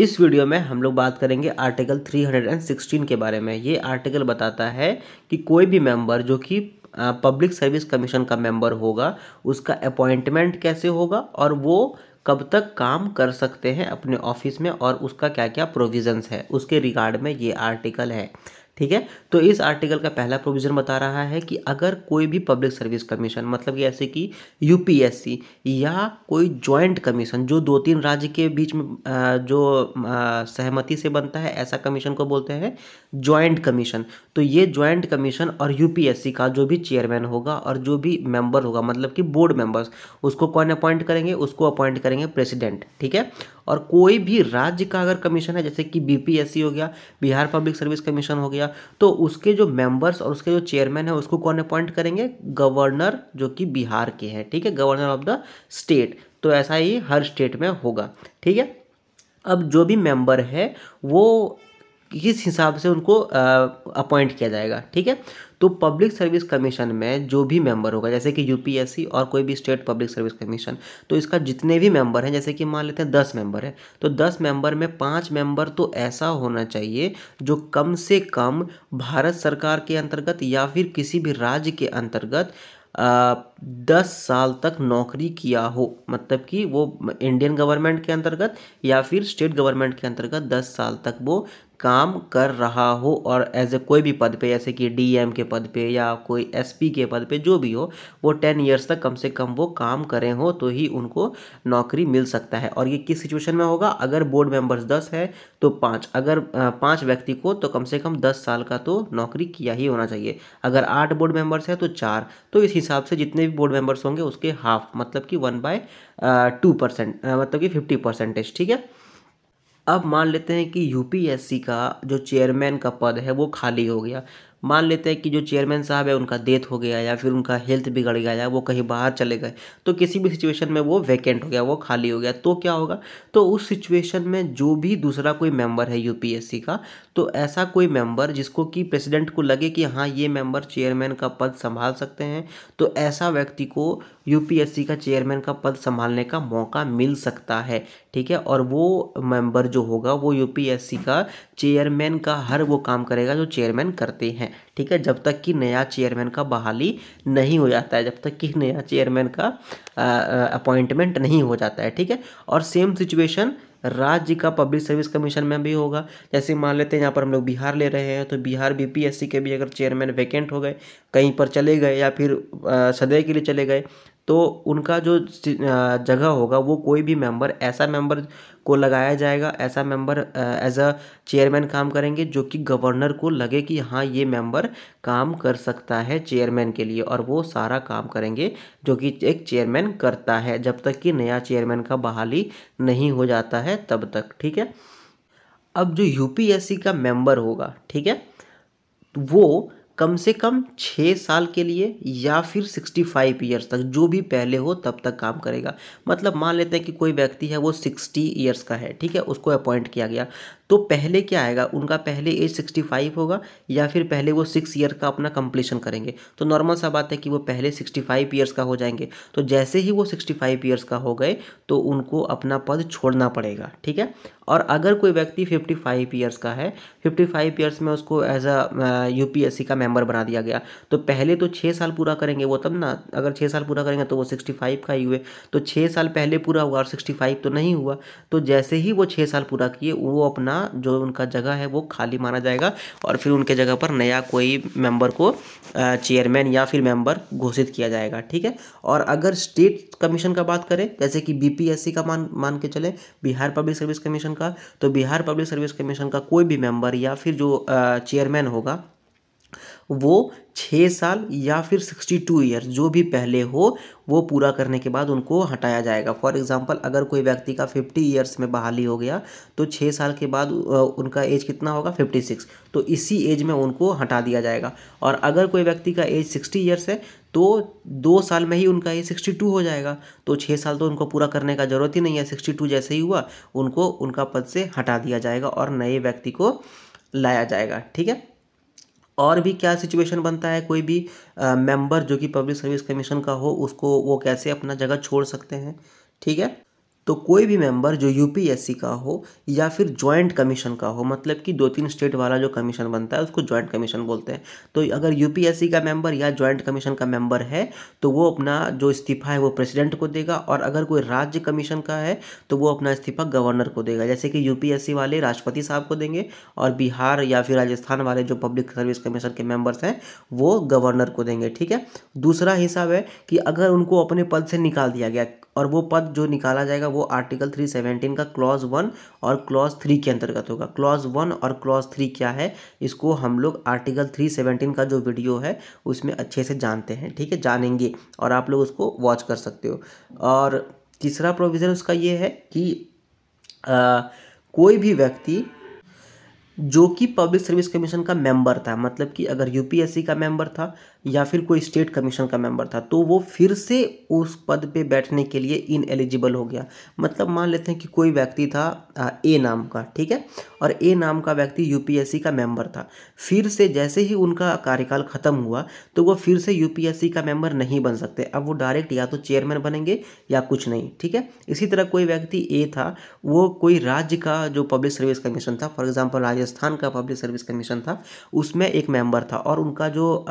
इस वीडियो में हम लोग बात करेंगे आर्टिकल 316 के बारे में। ये आर्टिकल बताता है कि कोई भी मेंबर जो कि पब्लिक सर्विस कमीशन का मेंबर होगा उसका अपॉइंटमेंट कैसे होगा और वो कब तक काम कर सकते हैं अपने ऑफिस में और उसका क्या क्या प्रोविजंस है उसके रिगार्ड में ये आर्टिकल है। ठीक है, तो इस आर्टिकल का पहला प्रोविज़न बता रहा है कि अगर कोई भी पब्लिक सर्विस कमीशन मतलब कि ऐसे कि यूपीएससी या कोई जॉइंट कमीशन जो 2-3 राज्य के बीच में सहमति से बनता है, ऐसा कमीशन को बोलते हैं जॉइंट कमीशन। तो ये जॉइंट कमीशन और यूपीएससी का जो भी चेयरमैन होगा और जो भी मेंबर होगा मतलब कि बोर्ड मेंबर्स, उसको कौन अपॉइंट करेंगे? उसको अपॉइंट करेंगे प्रेसिडेंट। ठीक है, और कोई भी राज्य का अगर कमीशन है जैसे कि बीपीएससी हो गया, बिहार पब्लिक सर्विस कमीशन हो गया, तो उसके जो मेंबर्स और उसके जो चेयरमैन है उसको कौन अपॉइंट करेंगे? गवर्नर, जो कि बिहार के हैं। ठीक है, गवर्नर ऑफ द स्टेट। तो ऐसा ही हर स्टेट में होगा। ठीक है, अब जो भी मेंबर है वो किस हिसाब से उनको अपॉइंट किया जाएगा। ठीक है, तो पब्लिक सर्विस कमीशन में जो भी मेंबर होगा जैसे कि यूपीएससी और कोई भी स्टेट पब्लिक सर्विस कमीशन, तो इसका जितने भी मेंबर हैं जैसे कि मान लेते हैं 10 मेंबर है, तो 10 मेंबर में 5 मेंबर तो ऐसा होना चाहिए जो कम से कम भारत सरकार के अंतर्गत या फिर किसी भी राज्य के अंतर्गत 10 साल तक नौकरी किया हो। मतलब कि वो इंडियन गवर्नमेंट के अंतर्गत या फिर स्टेट गवर्नमेंट के अंतर्गत 10 साल तक वो काम कर रहा हो और एज ए कोई भी पद पे जैसे कि डीएम के पद पे या कोई एसपी के पद पे जो भी हो, वो 10 ईयर्स तक कम से कम वो काम करे हो तो ही उनको नौकरी मिल सकता है। और ये किस सिचुएशन में होगा? अगर बोर्ड मेंबर्स 10 है तो 5, अगर 5 व्यक्ति को तो कम से कम 10 साल का तो नौकरी किया ही होना चाहिए। अगर 8 बोर्ड मेंबर्स है तो 4, तो इस हिसाब से जितने भी बोर्ड मेंबर्स होंगे उसके हाफ मतलब कि 1/2%, मतलब कि 50%। ठीक है, अब मान लेते हैं कि यूपीएससी का जो चेयरमैन का पद है वो खाली हो गया। मान लेते हैं कि जो चेयरमैन साहब है उनका डेथ हो गया या फिर उनका हेल्थ बिगड़ गया या वो कहीं बाहर चले गए, तो किसी भी सिचुएशन में वो वैकेंट हो गया, वो खाली हो गया, तो क्या होगा? तो उस सिचुएशन में जो भी दूसरा कोई मेंबर है यूपीएससी का, तो ऐसा कोई मेंबर जिसको कि प्रेसिडेंट को लगे कि हाँ ये मेंबर चेयरमैन का पद संभाल सकते हैं, तो ऐसा व्यक्ति को यूपीएससी का चेयरमैन का पद संभालने का मौका मिल सकता है। ठीक है, और वो मेंबर जो होगा वो यूपीएससी का चेयरमैन का हर वो काम करेगा जो चेयरमैन करते हैं। ठीक है, जब तक कि नया चेयरमैन का बहाली नहीं हो जाता है, जब तक कि नया चेयरमैन का अपॉइंटमेंट नहीं हो जाता है। ठीक है, और सेम सिचुएशन राज्य का पब्लिक सर्विस कमीशन में भी होगा। जैसे मान लेते हैं यहाँ पर हम लोग बिहार ले रहे हैं, तो बिहार बीपीएससी के भी अगर चेयरमैन वैकेंट हो गए, कहीं पर चले गए या फिर सदैव के लिए चले गए, तो उनका जो जगह होगा वो कोई भी मेंबर, ऐसा मेंबर को लगाया जाएगा, ऐसा मेंबर एज अ चेयरमैन काम करेंगे जो कि गवर्नर को लगे कि हाँ ये मेंबर काम कर सकता है चेयरमैन के लिए, और वो सारा काम करेंगे जो कि एक चेयरमैन करता है जब तक कि नया चेयरमैन का बहाली नहीं हो जाता है तब तक। ठीक है, अब जो यूपीएससी का मेंबर होगा, ठीक है, वो कम से कम 6 साल के लिए या फिर 65 ईयर्स तक, जो भी पहले हो तब तक काम करेगा। मतलब मान लेते हैं कि कोई व्यक्ति है वो 60 ईयर्स का है, ठीक है, उसको अपॉइंट किया गया, तो पहले क्या आएगा? उनका पहले एज 65 होगा या फिर पहले वो 6 ईयर का अपना कंप्लीशन करेंगे, तो नॉर्मल सा बात है कि वो पहले 65 ईयर्स का हो जाएंगे। तो जैसे ही वो 65 ईयर्स का हो गए तो उनको अपना पद छोड़ना पड़ेगा। ठीक है, और अगर कोई व्यक्ति 55 ईयर्स का है, 55 ईयर्स में उसको एज अ यूपीएससी का मेंबर बना दिया गया, तो पहले तो 6 साल पूरा करेंगे वो, तब ना, अगर 6 साल पूरा करेंगे तो वो 65 का ही हुए, तो 6 साल पहले पूरा हुआ और 65 तो नहीं हुआ। तो जैसे ही वो 6 साल पूरा किए वो अपना जो उनका जगह है वो खाली माना जाएगा और फिर उनके जगह पर नया कोई मेंबर को चेयरमैन या फिर मेंबर घोषित किया जाएगा। ठीक है, और अगर स्टेट कमीशन का बात करें जैसे कि बीपीएससी का मान के चले, बिहार पब्लिक सर्विस कमीशन का, तो बिहार पब्लिक सर्विस कमीशन का कोई भी मेंबर या फिर जो चेयरमैन होगा वो 6 साल या फिर 62 ईयर्स जो भी पहले हो वो पूरा करने के बाद उनको हटाया जाएगा। फॉर एग्जांपल अगर कोई व्यक्ति का 50 ईयर्स में बहाली हो गया तो 6 साल के बाद उनका एज कितना होगा? 56, तो इसी एज में उनको हटा दिया जाएगा। और अगर कोई व्यक्ति का एज 60 ईयर्स है तो 2 साल में ही उनका एज 62 हो जाएगा, तो 6 साल तो उनको पूरा करने का ज़रूरत ही नहीं है। 62 जैसे ही हुआ उनको उनका पद से हटा दिया जाएगा और नए व्यक्ति को लाया जाएगा। ठीक है, और भी क्या सिचुएशन बनता है? कोई भी मेंबर जो कि पब्लिक सर्विस कमीशन का हो उसको वो कैसे अपना जगह छोड़ सकते हैं? ठीक है, तो कोई भी मेंबर जो यूपीएससी का हो या फिर जॉइंट कमीशन का हो, मतलब कि 2-3 स्टेट वाला जो कमीशन बनता है उसको जॉइंट कमीशन बोलते हैं। तो अगर यूपीएससी का मेंबर या जॉइंट कमीशन का मेंबर है तो वो अपना जो इस्तीफा है वो प्रेसिडेंट को देगा, और अगर कोई राज्य कमीशन का है तो वो अपना इस्तीफा गवर्नर को देगा। जैसे कि यूपीएससी वाले राष्ट्रपति साहब को देंगे और बिहार या फिर राजस्थान वाले जो पब्लिक सर्विस कमीशन के मेंबर्स हैं वो गवर्नर को देंगे। ठीक है। दूसरा हिसाब है कि अगर उनको अपने पद से निकाल दिया गया, और वो पद जो निकाला जाएगा वो आर्टिकल 317 का क्लॉज 1 और क्लॉज 3 के अंतर्गत होगा। क्लॉज 1 और क्लॉज 3 क्या है, इसको हम लोग आर्टिकल 317 का जो वीडियो है उसमें अच्छे से जानते हैं। ठीक है, जानेंगे, और आप लोग उसको वॉच कर सकते हो। और तीसरा प्रोविज़न उसका ये है कि कोई भी व्यक्ति जो कि पब्लिक सर्विस कमीशन का मेंबर था, मतलब कि अगर यूपीएससी का मेंबर था या फिर कोई स्टेट कमीशन का मेंबर था, तो वो फिर से उस पद पे बैठने के लिए इनएलिजिबल हो गया। मतलब मान लेते हैं कि कोई व्यक्ति था ए नाम का, ठीक है, और ए नाम का व्यक्ति यूपीएससी का मेंबर था। फिर से जैसे ही उनका कार्यकाल खत्म हुआ तो वो फिर से यूपीएससी का मेंबर नहीं बन सकते। अब वो डायरेक्ट या तो चेयरमैन बनेंगे या कुछ नहीं। ठीक है। इसी तरह कोई व्यक्ति ए था, वो कोई राज्य का जो पब्लिक सर्विस कमीशन था, फॉर एग्जांपल राजस्थान का पब्लिक सर्विस कमीशन था, उसमें एक मेंबर था और उनका जो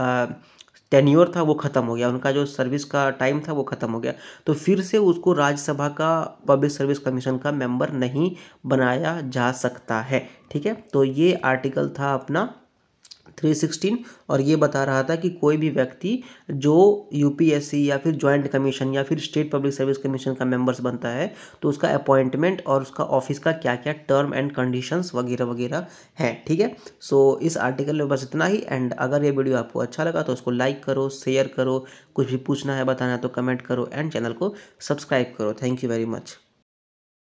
टेन्योर था वो ख़त्म हो गया, उनका जो सर्विस का टाइम था वो ख़त्म हो गया, तो फिर से उसको राज्यसभा का पब्लिक सर्विस कमीशन का मेंबर नहीं बनाया जा सकता है। ठीक है। तो ये आर्टिकल था अपना 316, और ये बता रहा था कि कोई भी व्यक्ति जो यूपीएससी या फिर जॉइंट कमीशन या फिर स्टेट पब्लिक सर्विस कमीशन का मेंबर्स बनता है तो उसका अपॉइंटमेंट और उसका ऑफिस का क्या क्या टर्म एंड कंडीशंस वगैरह वगैरह है। ठीक है। सो इस आर्टिकल में बस इतना ही। एंड अगर ये वीडियो आपको अच्छा लगा तो उसको लाइक करो, शेयर करो, कुछ भी पूछना है बताना है तो कमेंट करो, एंड चैनल को सब्सक्राइब करो। Thank you very much.